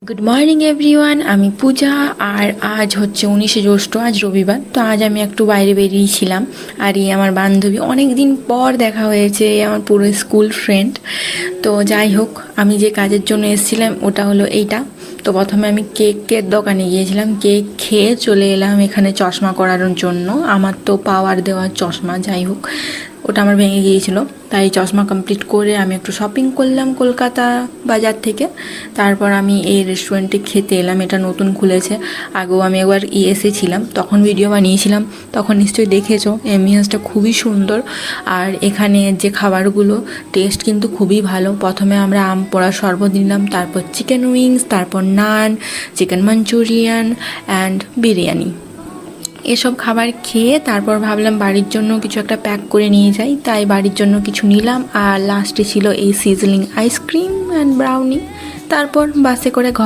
Good morning everyone, আমি পূজা। আর আজ হচ্ছে 19শে জ্যৈষ্ঠ, আজ রবিবার। তো আজ আমি একটু বাইরে বেরিয়েছিলাম। আর এই আমার বান্ধবী, অনেক দিন পর দেখা হয়েছে, আমার পুরো স্কুল ফ্রেন্ড। তো যাই হোক, আমি যে কাজের জন্য এসেছিলাম ওটা হলো এইটা। তো প্রথমে আমি কেকের দোকানে গিয়েছিলাম, কেক খেয়ে চলে এলাম এখানে চশমা করানোর জন্য। আমার তো পাওয়ার দেওয়ার চশমা, যাই হোক ওটা আমার ভেঙে গিয়েছিলো, তাই চশমা কমপ্লিট করে আমি একটু শপিং করলাম কলকাতা বাজার থেকে। তারপর আমি এই রেস্টুরেন্টে খেতে এলাম, এটা নতুন খুলেছে। আগেও আমি একবার এসেছিলাম, তখন ভিডিও বানিয়েছিলাম, তখন নিশ্চয়ই দেখেছো। অ্যাম্বিয়েন্সটা খুবই সুন্দর। আর এখানে যে খাবারগুলো টেস্ট কিন্তু খুবই ভালো। প্রথমে আমরা আম পোড়া শরবত নিলাম, তারপর চিকেন উইংস, তারপর নান, চিকেন মাঞ্চুরিয়ান অ্যান্ড বিরিয়ানি। এসব খাবার খেয়ে তারপর ভাবলাম বাড়ির জন্য কিছু একটা প্যাক করে নিয়ে যাই, তাই বাড়ির জন্য কিছু নিলাম। আর লাস্টে ছিল এই সিজলিং আইসক্রিম অ্যান্ড ব্রাউনি। তারপর বাসে করে ঘর